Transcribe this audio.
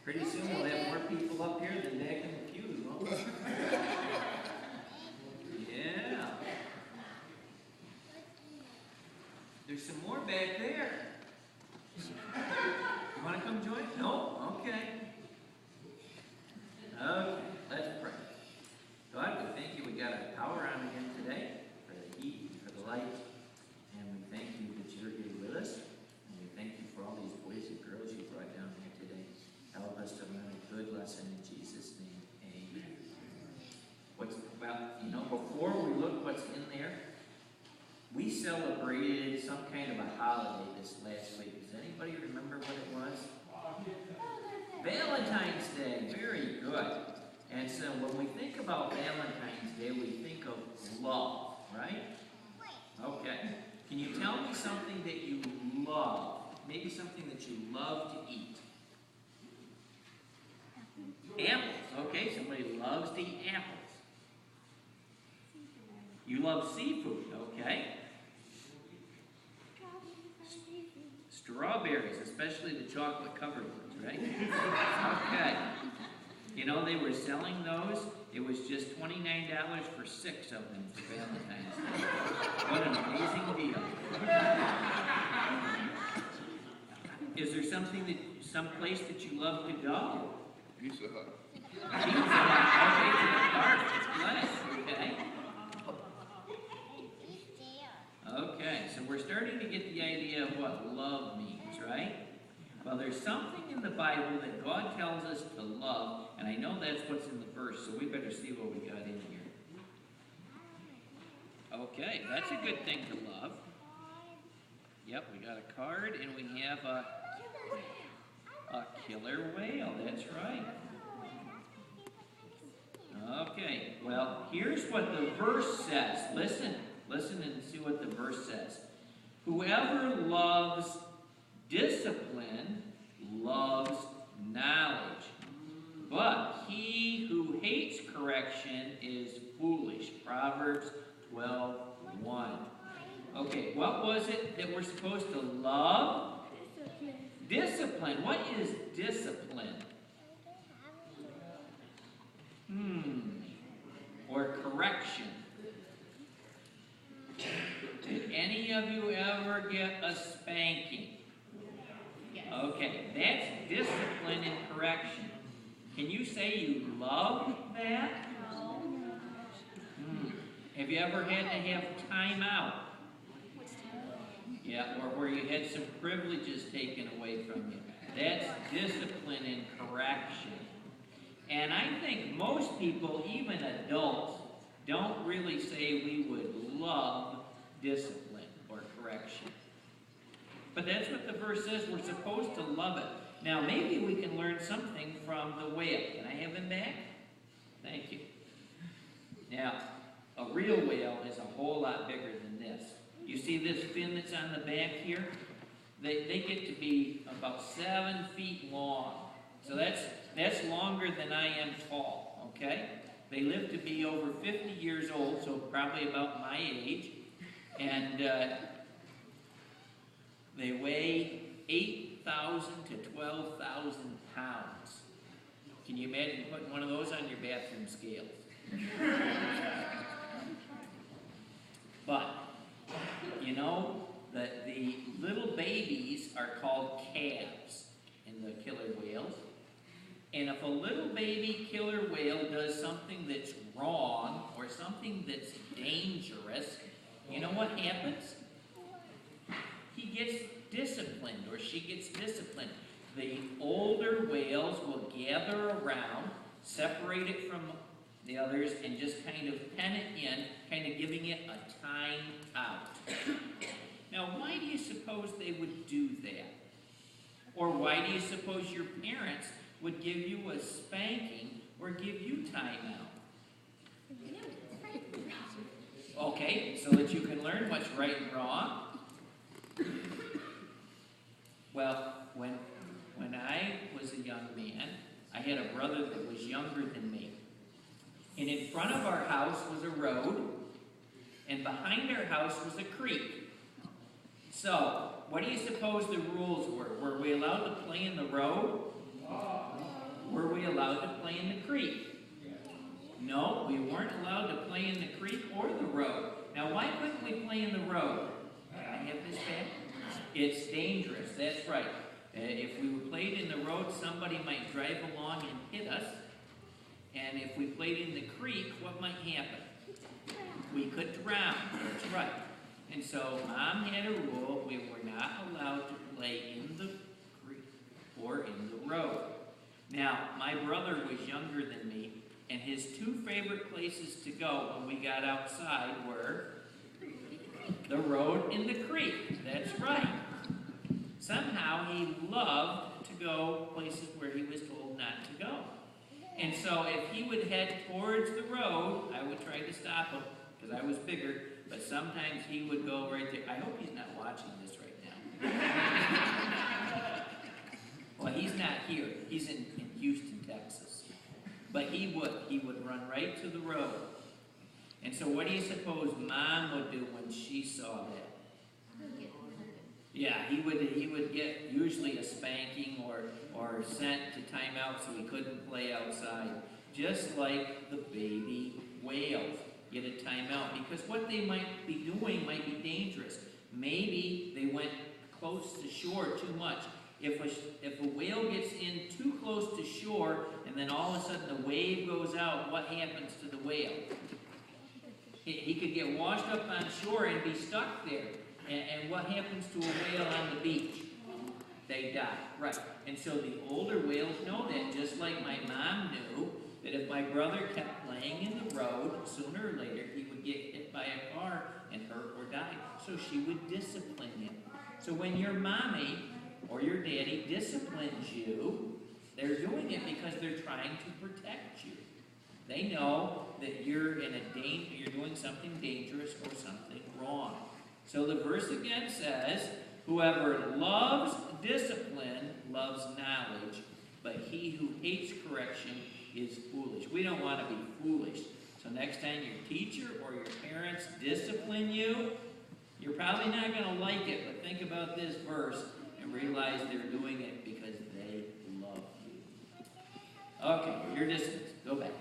Pretty soon we'll have more people up here than back in the pews, won't we? Yeah. There's some more back there. You want to come join? No? Okay. Okay, let's pray. God, we thank you we got our power on again today for the heat and for the light. And we thank you that you're here with us. And we thank you for all these boys and girls you brought down here today. Help us to learn a good lesson in Jesus' name. Amen. Before we look what's in there, we celebrated some kind of a holiday this last week. Does anybody remember what it was? Valentine's Day. Very good. And so when we think about Valentine's Day, we think of love, right? Okay. Can you tell me something that you love? Maybe something that you love to eat. Apples. Okay, somebody loves to eat apples. You love seafood, okay? Strawberries, especially the chocolate-covered ones, right? Okay. You know, they were selling those. It was just $29 for 6 of them for Valentine's Day. What an amazing deal. Is there some place that you love to go? Pizza Hut. Pizza Hut. Okay, to the dark. It's blessed. Okay. Okay, so we're starting to get the idea of what love means, right? Well, there's something in the Bible that God tells us to love, and I know that's what's in the verse, so we better see what we got in here. Okay, that's a good thing to love. Yep, we got a card, and we have a killer whale, that's right. Okay, well, here's what the verse says. Listen and see what the verse says. Whoever loves discipline loves knowledge, but he who hates correction is foolish. Proverbs 12:1. Okay, what was it that we're supposed to love? Discipline. What is discipline? Or correction. Did any of you ever get a spanking? Okay, that's discipline and correction. Can you say you love that? Have you ever had to have time out? Yeah, or where you had some privileges taken away from you. That's discipline and correction. And I think most people, even adults, don't really say we would love discipline or correction. But that's what the verse says. We're supposed to love it. Now, maybe we can learn something from the whale. Can I have him back? Thank you. Now, a real whale is a whole lot bigger than this. You see this fin that's on the back here? They get to be about 7 feet long. So that's longer than I am tall, okay? They live to be over 50 years old, so probably about my age. And they weigh 8,000 to 12,000 pounds. Can you imagine putting one of those on your bathroom scales? But, you know, that the little babies are called calves in the killer whales. And if a little baby killer whale does something that's wrong or something that's dangerous, you know what happens? He gets disciplined or she gets disciplined. The older whales will gather around, separate it from the others, and just kind of pen it in, kind of giving it a time out. Now, why do you suppose they would do that? Or why do you suppose your parents would give you a spanking or give you time out? Okay, so that you can learn what's right and wrong. Well, when I was a young man, I had a brother that was younger than me. And in front of our house was a road, and behind our house was a creek. So, what do you suppose the rules were? Were we allowed to play in the road? allowed to play in the creek? No, we weren't allowed to play in the creek or the road. Now, why couldn't we play in the road? Can I have this back? It's dangerous, that's right. If we played in the road, somebody might drive along and hit us. And if we played in the creek, what might happen? We could drown, that's right. And so Mom had a rule, we were not allowed to play in the creek or in the road. Now, my brother was younger than me, and his two favorite places to go when we got outside were the road and the creek. That's right. Somehow he loved to go places where he was told not to go. And so if he would head towards the road, I would try to stop him because I was bigger, but sometimes he would go right there. I hope he's not watching this right now. Well, he's not here. He's in Houston, Texas. But he would run right to the road. And so what do you suppose Mom would do when she saw that? Yeah, he would get usually a spanking or sent to timeout so he couldn't play outside. Just like the baby whales get a timeout because what they might be doing might be dangerous. Maybe they went close to shore too much. If a whale gets in too close to shore and then all of a sudden the wave goes out, what happens to the whale? He could get washed up on shore and be stuck there. And what happens to a whale on the beach? They die, right. And so the older whales know that, just like my mom knew that if my brother kept playing in the road, sooner or later he would get hit by a car and hurt or die. So she would discipline him. So when your mommy or your daddy disciplines you, they're doing it because they're trying to protect you. They know that you're doing something dangerous or something wrong. So the verse again says, whoever loves discipline loves knowledge, but he who hates correction is foolish. We don't want to be foolish. So next time your teacher or your parents discipline you, you're probably not going to like it, but think about this verse and realize they're doing it because they love you. Okay, you're dismissed. Go back.